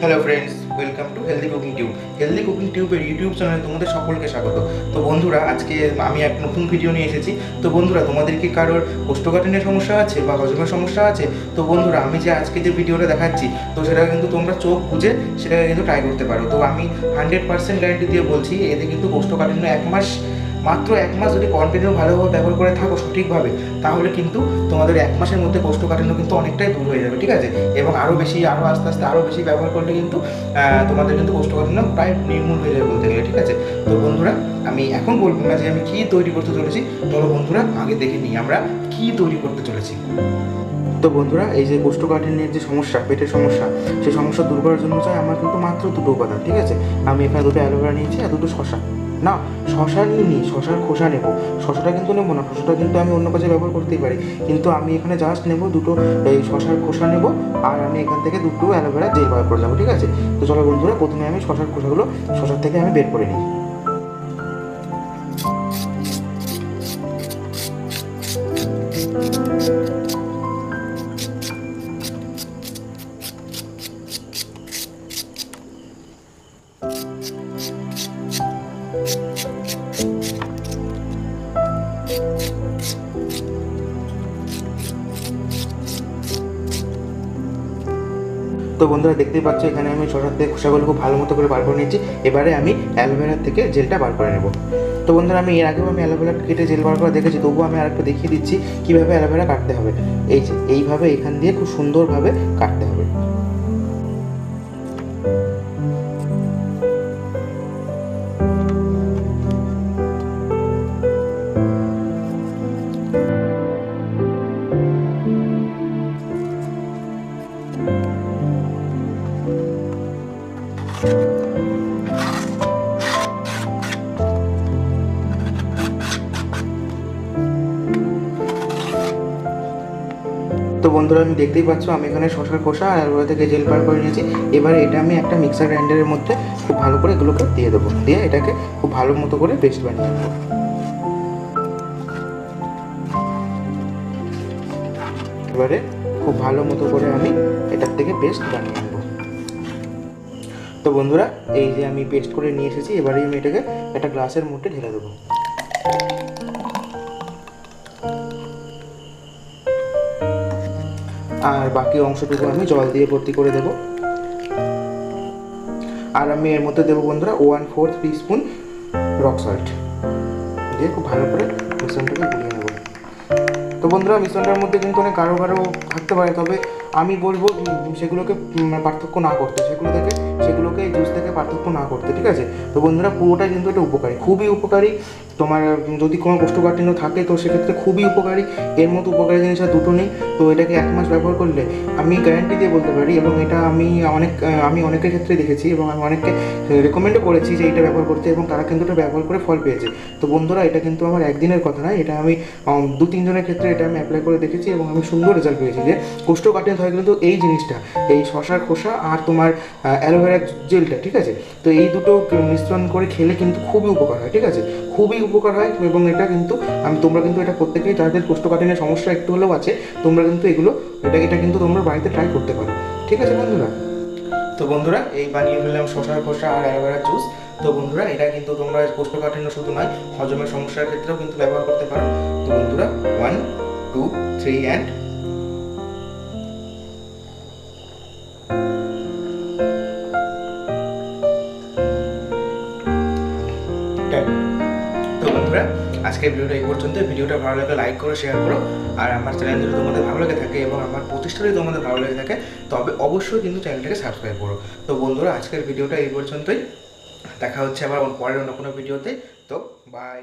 Hello friends, welcome to healthy cooking tube. Healthy cooking টিউবের YouTube চ্যানেলে তোমাদের সকলকে স্বাগত। তো বন্ধুরা, আজকে আমি এক নতুন ভিডিও নিয়ে এসেছি। তো বন্ধুরা, তোমাদের কি কারোর কোষ্ঠকাঠিন্যের সমস্যা আছে বা হজমের সমস্যা আছে? তো বন্ধুরা, আমি যে আজকে যে ভিডিওটা দেখাচ্ছি, তো সেটা কিন্তু তোমরা চোখ বুঝে সেটাকে কিন্তু ট্রাই করতে পারো। তো আমি 100% গ্যারেন্টি দিয়ে বলছি, এতে কিন্তু কোষ্ঠকাঠিন্য মাত্র এক মাস যদি কন্টিনিউ ভালোভাবে ব্যবহার করে থাকো সঠিকভাবে, তাহলে কিন্তু তোমাদের এক মাসের মধ্যে কোষ্ঠকাঠিন্য কিন্তু অনেকটাই দূর হয়ে যাবে, ঠিক আছে? এবং আরও আস্তে আস্তে আরও বেশি ব্যবহার করলে কিন্তু তোমাদের কিন্তু কোষ্ঠকাঠিন্য প্রায় নির্মূল হয়ে যাবে বলতে গেলে, ঠিক আছে? তো বন্ধুরা, আমি এখন বলবো না যে আমি কী তৈরি করতে চলেছি। চলো বন্ধুরা, আগে দেখে নিই আমরা কী তৈরি করতে চলেছি। তো বন্ধুরা, এই যে কোষ্ঠকাঠিন্যের যে সমস্যা, পেটের সমস্যা, সেই সমস্যা দূর করার জন্য চাই আমার কিন্তু মাত্র দুটো উপাদান, ঠিক আছে? আমি এখানে দুটো অ্যালোভেরা নিয়েছি আর দুটো শশা। না, শশা নিই, শশার খোসা নেব। শশাটা কিন্তু নেবো না, শশাটা কিন্তু আমি অন্য কাজে ব্যবহার করতেই পারি, কিন্তু আমি এখানে জাস্ট নেব দুটো এই শশার খোসা নেব, আর আমি এখান থেকে দুটো অ্যালোভেরা জেল ব্যবহার করে নেবো, ঠিক আছে? তো চলো বন্ধুরা, প্রথমে আমি শশার খোসাগুলো শশার থেকে আমি বের করে নিই। তো বন্ধুরা, দেখতেই পাচ্ছ এখানে আমি শশার থেকে খোসাগুলো খুব ভালো মতো করে বার করে নিয়েছি। এবারে আমি অ্যালোভেরার থেকে জেলটা বার করে নেব। তো বন্ধুরা, এর আগেও আমি অ্যালোভেরা কেটে জেল বার করে দেখেছি, তবুও আমি আরেকটা দেখিয়ে দিচ্ছি কীভাবে অ্যালোভেরা কাটতে হবে। এই যে এইভাবে এখান দিয়ে খুব সুন্দরভাবে কাটতে হবে। তো বন্ধুরা, আমি দেখতেই পাচ্ছ আমি এখানে শশার খোসা আর অ্যালোভেরা থেকে জেল বার করে নিয়েছি। এবারে এটা আমি একটা মিক্সার গ্রাইন্ডারের মধ্যে খুব ভালো করে এগুলোকে দিয়ে দেবো, দিয়ে এটাকে খুব ভালো মতো করে পেস্ট বানিয়ে নেবো। এবারে খুব ভালো মতো করে আমি এটার থেকে পেস্ট বানিয়ে নেব। তো বন্ধুরা, এই যে আমি পেস্ট করে নিয়ে এসেছি, এবারে আমি এটাকে একটা গ্লাসের মধ্যে ঢেলে দেবো। আর বাকি অংশটুকু আমি জল দিয়ে ভর্তি করে দেব। আর আমি এর মধ্যে দেবো বন্ধুরা 1/4 টিস্পুন রক সল্ট, দিয়ে খুব ভালো করে মিশ্রণটাকে গুলিয়ে নেব। তো বন্ধুরা, মিশ্রণটার মধ্যে কিন্তু অনেক গাঢ় গাঢ় থাকতে পারে, তবে আমি বলবো সেগুলোকে পার্থক্য না করতে, সেগুলোকে এই জুস থেকে পার্থক্য না করতে, ঠিক আছে? তো বন্ধুরা, পুরোটাই কিন্তু এটা উপকারী, খুবই উপকারী। তোমার যদি কোনো কোষ্ঠকাঠিন্য থাকে তো সেক্ষেত্রে খুবই উপকারী। এর মতো উপকারী জিনিস আর দুটো নেই। তো এটাকে এক মাস ব্যবহার করলে আমি গ্যারান্টি দিয়ে বলতে পারি, এবং এটা আমি অনেকের ক্ষেত্রে দেখেছি, এবং আমি অনেককে রেকমেন্ডও করেছি যে এটা ব্যবহার করতে, এবং তারা কিন্তু এটা ব্যবহার করে ফল পেয়েছে। তো বন্ধুরা, এটা কিন্তু আমার একদিনের কথা নয়, এটা আমি 2-3 জনের ক্ষেত্রে এটা আমি অ্যাপ্লাই করে দেখেছি, এবং আমি সুন্দর রেজাল্ট পেয়েছি। যে কোষ্ঠকাঠিন্য হয় কিন্তু এই জিনিসটা, এই শশার খোসা আর তোমার অ্যালোভেরা জেলটা, ঠিক আছে? তো এই দুটো মিশ্রণ করে খেলে কিন্তু খুবই উপকার হয়, ঠিক আছে? খুবই উপকার হয়। এবং এটা কিন্তু তোমরা কিন্তু এটা প্রত্যেকেই, যাদের কোষ্ঠকাঠিন্যের সমস্যা একটু হলেও আছে, তোমরা কিন্তু এটা কিন্তু তোমরা বাড়িতে ট্রাই করতে পারো, ঠিক আছে বন্ধুরা? তো বন্ধুরা, এই বানিয়ে ফেললাম শশার খোসা আর অ্যালোভেরা জুস। তো বন্ধুরা, এটা কিন্তু তোমরা কোষ্ঠকাঠিন্য শুধু নয়, হজমের সমস্যার ক্ষেত্রেও কিন্তু ব্যবহার করতে পারো। তো বন্ধুরা, 1, 2, 3 অ্যান্ড তো বন্ধুরা, আজকের ভিডিওটা এই পর্যন্ত। ভিডিওটা ভালো লাগলে লাইক করো, শেয়ার করো। আর আমার চ্যানেল যদি তোমাদের ভালো লেগে থাকে এবং আমার প্রতিষ্ঠা যদি তোমাদের ভালো লেগে থাকে, তবে অবশ্যই কিন্তু চ্যানেলটাকে সাবস্ক্রাইব করো। তো বন্ধুরা, আজকের ভিডিওটা এই পর্যন্তই। দেখা হচ্ছে আবার পরের অন্য কোনো ভিডিওতে। তো বাই।